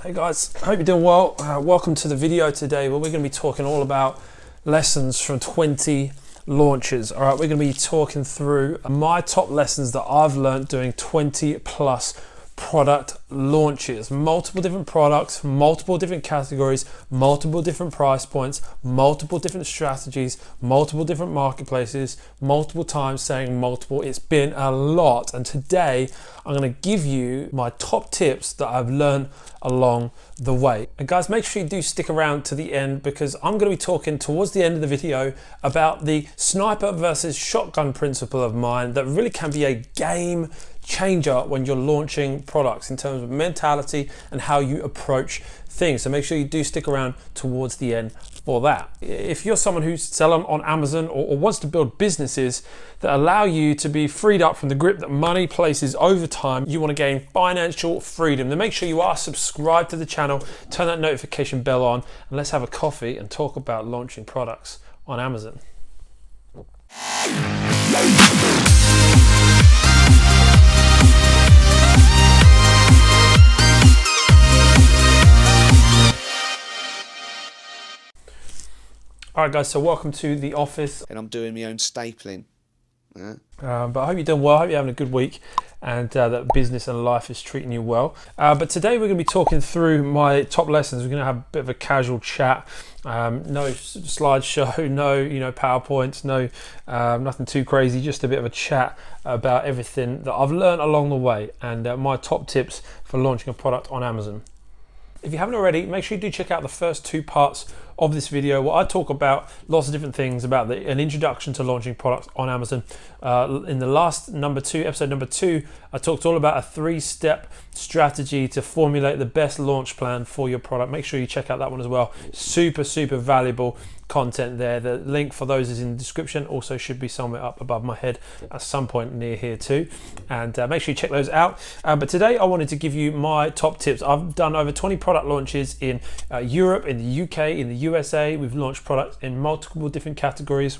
Hey guys, I hope you're doing well. Welcome to the video today where we're going to be talking all about lessons from 20 launches. All right, we're going to be talking through my top lessons that I've learned doing 20 plus product launches. Multiple different products, multiple different categories, multiple different price points, multiple different strategies, multiple different marketplaces, multiple times saying multiple. It's been a lot, and today I'm going to give you my top tips that I've learned along the way. And guys, make sure you do stick around to the end because I'm going to be talking towards the end of the video about the sniper versus shotgun principle of mine that really can be a game changer when you're launching products in terms of mentality and how you approach things. So make sure you do stick around towards the end for that. If you're someone who's selling on Amazon or wants to build businesses that allow you to be freed up from the grip that money places over time, you want to gain financial freedom, then make sure you are subscribed to the channel, turn that notification bell on, and let's have a coffee and talk about launching products on Amazon. All right guys, so welcome to the office. And I'm doing my own stapling. Yeah. But I hope you're doing well. I hope you're having a good week and that business and life is treating you well. But today we're going to be talking through my top lessons. We're going to have a bit of a casual chat. No slideshow, no PowerPoints, no nothing too crazy, just a bit of a chat about everything that I've learned along the way and my top tips for launching a product on Amazon. If you haven't already, make sure you do check out the first two parts of this video where I talk about lots of different things about an introduction to launching products on Amazon. In the last episode number two, I talked all about a 3-step strategy to formulate the best launch plan for your product. Make sure you check out that one as well. Super valuable content there. The link for those is in the description. Also should be somewhere up above my head at some point near here too. And make sure you check those out. But today I wanted to give you my top tips. I've done over 20 product launches in Europe, in the UK, in the USA. We've launched products in multiple different categories,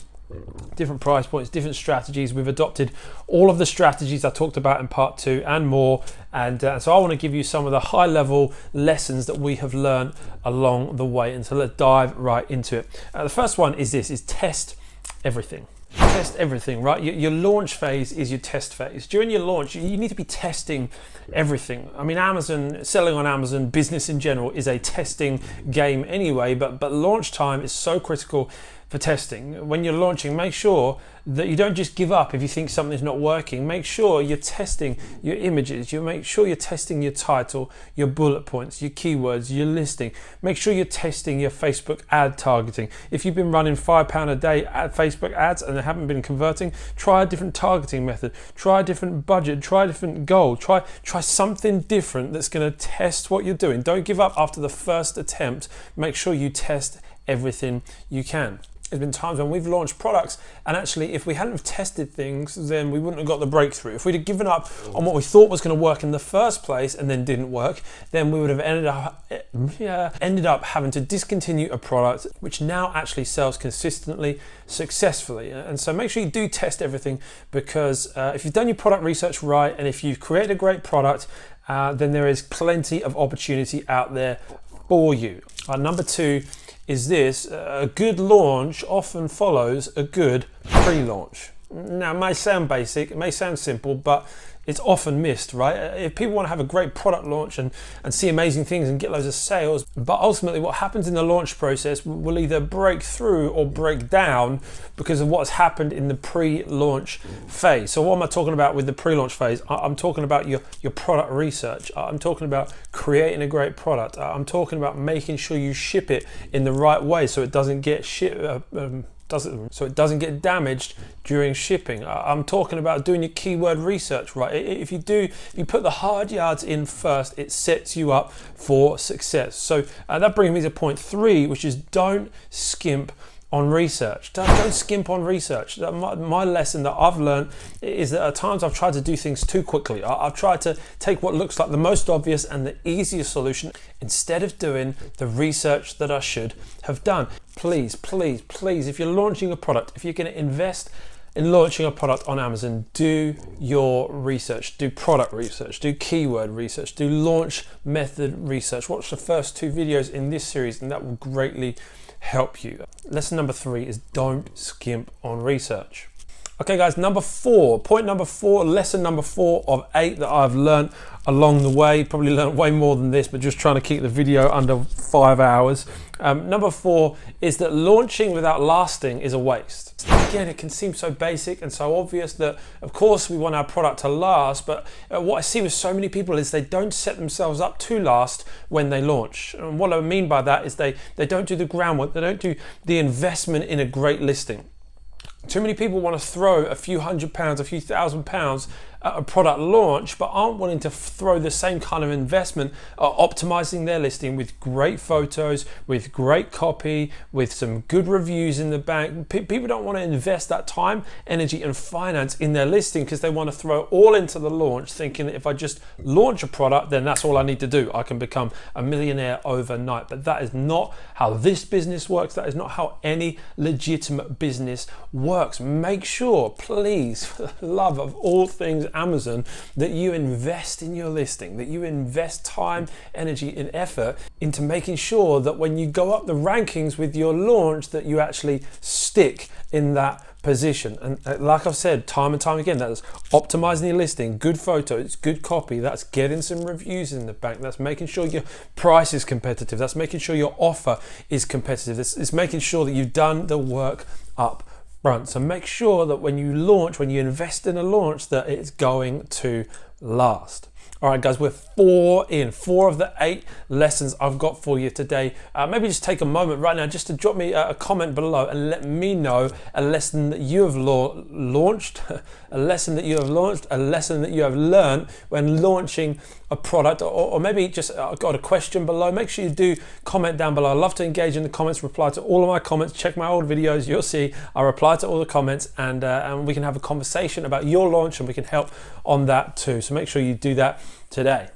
different price points, different strategies. We've adopted all of the strategies I talked about in part 2 and more. And so I want to give you some of the high level lessons that we have learned along the way. And so let's dive right into it. The first one is test everything. Test everything, right? Your launch phase is your test phase. During your launch, you need to be testing everything. I mean, Amazon, selling on Amazon, business in general is a testing game anyway, but launch time is so critical for testing. When you're launching, make sure that you don't just give up if you think something's not working. Make sure you're testing your images. You make sure you're testing your title, your bullet points, your keywords, your listing. Make sure you're testing your Facebook ad targeting. If you've been running £5 a day at Facebook ads and they haven't been converting, try a different targeting method. Try a different budget. Try a different goal. Try something different that's going to test what you're doing. Don't give up after the first attempt. Make sure you test everything you can. There's been times when we've launched products and actually if we hadn't have tested things, then we wouldn't have got the breakthrough. If we'd have given up on what we thought was going to work in the first place and then didn't work, then we would have ended up having to discontinue a product which now actually sells consistently, successfully. And so make sure you do test everything because if you've done your product research right and if you've created a great product, then there is plenty of opportunity out there for you. Number 2 is this: a good launch often follows a good pre-launch. Now, it may sound basic, it may sound simple, but it's often missed, right? If people want to have a great product launch and see amazing things and get loads of sales, but ultimately what happens in the launch process will either break through or break down because of what's happened in the pre-launch phase. So what am I talking about with the pre-launch phase? I'm talking about your product research. I'm talking about creating a great product. I'm talking about making sure you ship it in the right way so it doesn't get so it doesn't get damaged during shipping. I'm talking about doing your keyword research right. If you put the hard yards in first, it sets you up for success. So that brings me to point 3, which is don't skimp on research. Don't skimp on research. My lesson that I've learned is that at times I've tried to do things too quickly. I've tried to take what looks like the most obvious and the easiest solution instead of doing the research that I should have done. Please, if you're launching a product, if you're going to invest in launching a product on Amazon, do your research, do product research, do keyword research, do launch method research. Watch the first 2 videos in this series and that will greatly help you. Lesson number 3 is don't skimp on research. Okay guys, point number 4, lesson number 4 of 8 that I've learned along the way. Probably learned way more than this, but just trying to keep the video under 5 hours. Number 4 is that launching without lasting is a waste. Again, it can seem so basic and so obvious that of course we want our product to last, but what I see with so many people is they don't set themselves up to last when they launch. And what I mean by that is they don't do the groundwork, they don't do the investment in a great listing. Too many people want to throw a few £100s, a few £1,000s at a product launch, but aren't willing to throw the same kind of investment optimizing their listing with great photos, with great copy, with some good reviews in the bank. People don't want to invest that time, energy, and finance in their listing because they want to throw all into the launch, thinking that if I just launch a product, then that's all I need to do. I can become a millionaire overnight. But that is not how this business works. That is not how any legitimate business works. Make sure, please, for the love of all things Amazon, that you invest in your listing, that you invest time, energy, and effort into making sure that when you go up the rankings with your launch, that you actually stick in that position. And like I've said time and time again, that is optimizing your listing, good photos, good copy, that's getting some reviews in the bank, that's making sure your price is competitive, that's making sure your offer is competitive, it's making sure that you've done the work up front. So make sure that when you launch, when you invest in a launch, that it's going to last. All right, guys, we're 4 of the 8 lessons I've got for you today. Maybe just take a moment right now just to drop me a comment below and let me know a lesson that you have launched, a lesson that you have launched, a lesson that you have learned when launching a product, or maybe just got a question below. Make sure you do comment down below. I love to engage in the comments, reply to all of my comments. Check my old videos, you'll see I reply to all the comments, and we can have a conversation about your launch and we can help on that too. So make sure you do that today.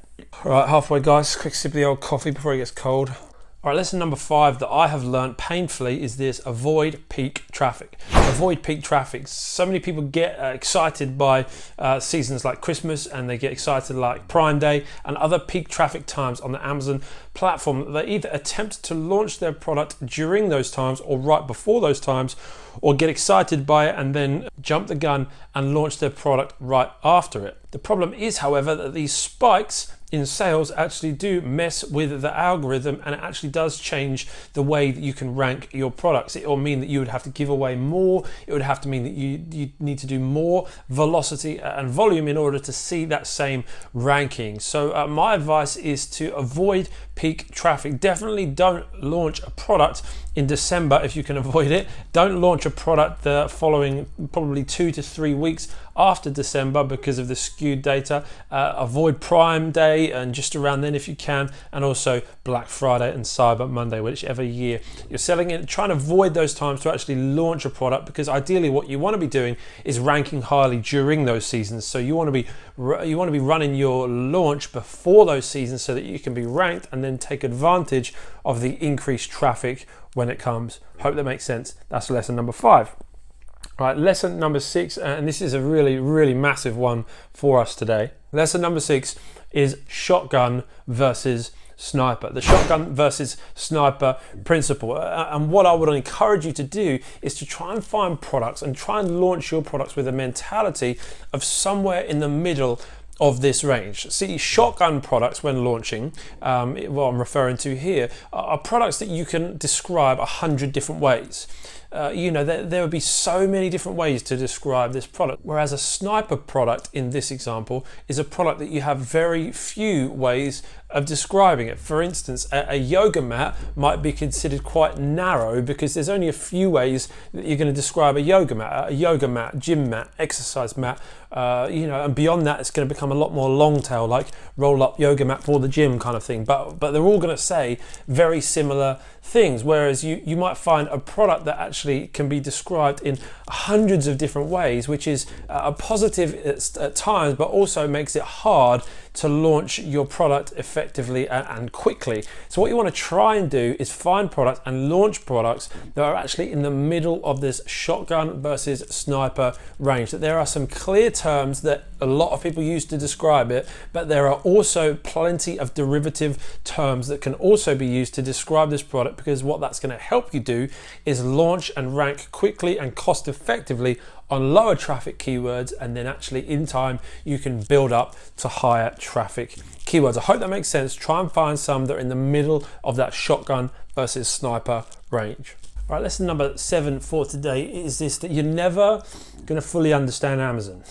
All right, halfway guys, quick sip of the old coffee before it gets cold. All right, lesson number 5 that I have learned painfully is this: avoid peak traffic. Avoid peak traffic. So many people get excited by seasons like Christmas, and they get excited like Prime Day and other peak traffic times on the Amazon platform. They either attempt to launch their product during those times or right before those times, or get excited by it and then jump the gun and launch their product right after it. The problem is, however, that these spikes in sales actually do mess with the algorithm, and it actually does change the way that you can rank your products. It will mean that you would have to give away more. It would have to mean that you need to do more velocity and volume in order to see that same ranking. So my advice is to avoid peak traffic. Definitely don't launch a product in December if you can avoid it. Don't launch a product the following probably 2 to 3 weeks after December because of the skewed data. Avoid Prime Day and just around then if you can, and also Black Friday and Cyber Monday, whichever year you're selling it. Try and avoid those times to actually launch a product, because ideally what you want to be doing is ranking highly during those seasons. So you want to be running your launch before those seasons so that you can be ranked and then take advantage of the increased traffic when it comes. Hope that makes sense. That's lesson number 5. Right, lesson number 6, and this is a really, really massive one for us today. Lesson number 6 is shotgun versus sniper. The shotgun versus sniper principle. And what I would encourage you to do is to try and find products and try and launch your products with a mentality of somewhere in the middle of this range. See, shotgun products when launching, what I'm referring to here, are products that you can describe 100 different ways. There would be so many different ways to describe this product, whereas a sniper product in this example is a product that you have very few ways of describing it. For instance, a yoga mat might be considered quite narrow because there's only a few ways that you're going to describe a yoga mat, gym mat, exercise mat, and beyond that it's going to become a lot more long tail, like roll up yoga mat for the gym kind of thing, but they're all going to say very similar things, whereas you might find a product that actually actually can be described in hundreds of different ways, which is a positive at times, but also makes it hard to launch your product effectively and quickly. So what you want to try and do is find products and launch products that are actually in the middle of this shotgun versus sniper range. That there are some clear terms that a lot of people use to describe it, but there are also plenty of derivative terms that can also be used to describe this product, because what that's going to help you do is launch and rank quickly and cost effectively on lower traffic keywords, and then actually in time you can build up to higher traffic keywords. I hope that makes sense. Try and find some that are in the middle of that shotgun versus sniper range. All right, lesson number 7 for today is this: that you're never going to fully understand Amazon.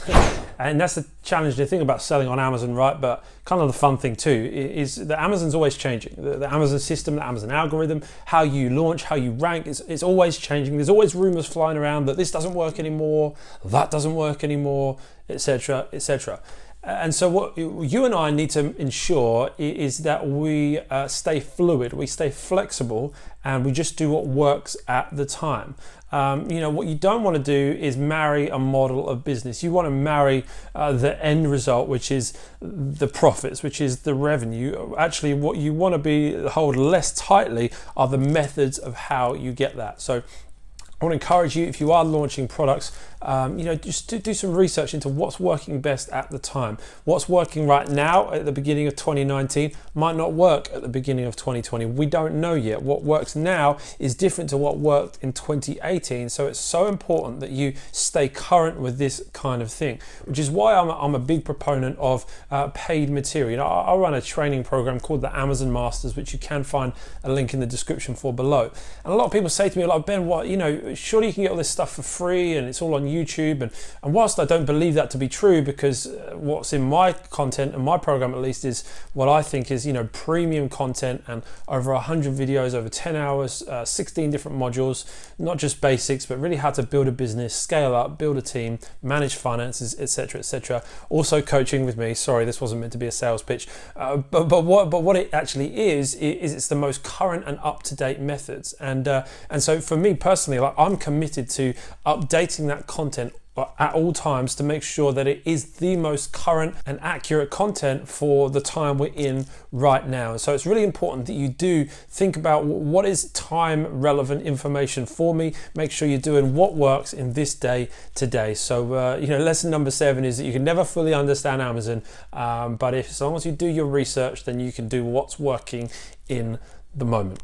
And that's the challenging thing about selling on Amazon, right? But kind of the fun thing too is that Amazon's always changing. The Amazon system, the Amazon algorithm, how you launch, how you rank, it's always changing. There's always rumors flying around that this doesn't work anymore, that doesn't work anymore, etc., etc. And so what you and I need to ensure is that we stay fluid, we stay flexible, and we just do what works at the time. What you don't want to do is marry a model of business. You want to marry the end result, which is the profits, which is the revenue. Actually, what you want to hold less tightly are the methods of how you get that. So I want to encourage you, if you are launching products, just to do some research into what's working best at the time. What's working right now at the beginning of 2019 might not work at the beginning of 2020. We don't know yet. What works now is different to what worked in 2018. So it's so important that you stay current with this kind of thing, which is why I'm a big proponent of paid material. I run a training program called the Amazon Masters, which you can find a link in the description for below. And a lot of people say to me, like, Ben, surely you can get all this stuff for free and it's all on YouTube. And whilst I don't believe that to be true, because what's in my content and my program at least is what I think is premium content, and over 100 videos over 10 hours, 16 different modules, not just basics, but really how to build a business, scale up, build a team, manage finances, etc., etc. Also coaching with me. Sorry, this wasn't meant to be a sales pitch, but what it actually is it's the most current and up-to-date methods. And so for me personally, like, I'm committed to updating that content at all times to make sure that it is the most current and accurate content for the time we're in right now. So it's really important that you do think about what is time relevant information for me. Make sure you're doing what works in this day today. So lesson number 7 is that you can never fully understand Amazon, but as long as you do your research, then you can do what's working in the moment.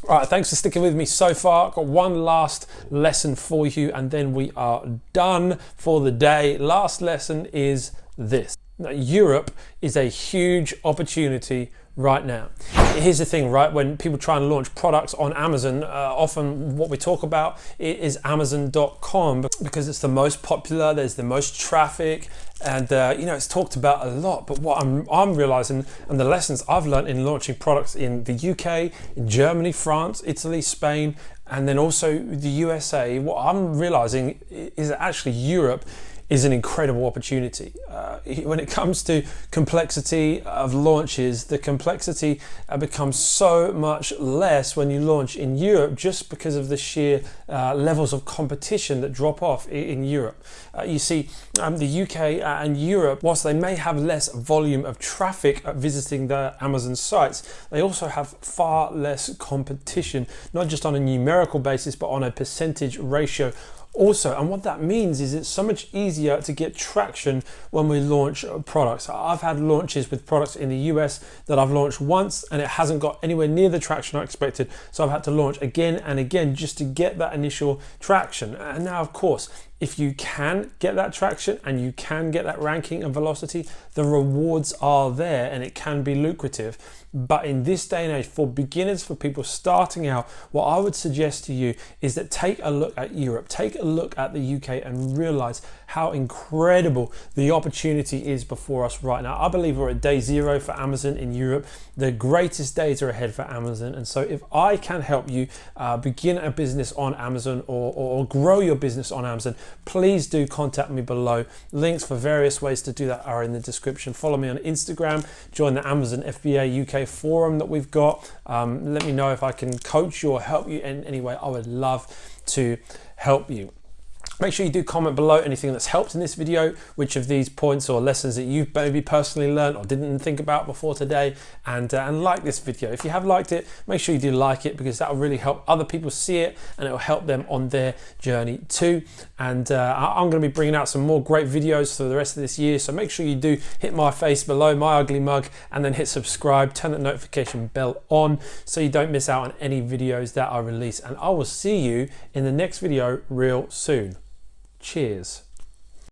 All right, thanks for sticking with me so far. Got one last lesson for you, and then we are done for the day. Last lesson is this: now, Europe is a huge opportunity right now. Here's the thing, right? When people try and launch products on Amazon, often what we talk about is Amazon.com, because it's the most popular, there's the most traffic, and it's talked about a lot. But what I'm realizing, and the lessons I've learned in launching products in the UK, in Germany, France, Italy, Spain, and then also the USA, what I'm realizing is that actually Europe is an incredible opportunity. When it comes to complexity of launches, the complexity becomes so much less when you launch in Europe, just because of the sheer levels of competition that drop off in Europe. You see, the UK and Europe, whilst they may have less volume of traffic visiting the Amazon sites, they also have far less competition, not just on a numerical basis, but on a percentage ratio also. And what that means is it's so much easier to get traction when we launch products. I've had launches with products in the US that I've launched once and it hasn't got anywhere near the traction I expected, so I've had to launch again and again just to get that initial traction. And now, of course, if you can get that traction and you can get that ranking and velocity, the rewards are there and it can be lucrative. But in this day and age, for beginners, for people starting out, what I would suggest to you is that take a look at Europe, take a look at the UK, and realize how incredible the opportunity is before us right now. I believe we're at day 0 for Amazon in Europe. The greatest days are ahead for Amazon. And so if I can help you begin a business on Amazon or grow your business on Amazon, please do contact me below. Links for various ways to do that are in the description. Follow me on Instagram, join the Amazon FBA UK forum that we've got. Let me know if I can coach you or help you in any way. I would love to help you. Make sure you do comment below anything that's helped in this video, which of these points or lessons that you've maybe personally learned or didn't think about before today, and like this video. If you have liked it, make sure you do like it, because that will really help other people see it and it will help them on their journey too. And I'm going to be bringing out some more great videos for the rest of this year, so make sure you do hit my face below, my ugly mug, and then hit subscribe, turn the notification bell on so you don't miss out on any videos that I release. And I will see you in the next video real soon. Cheers.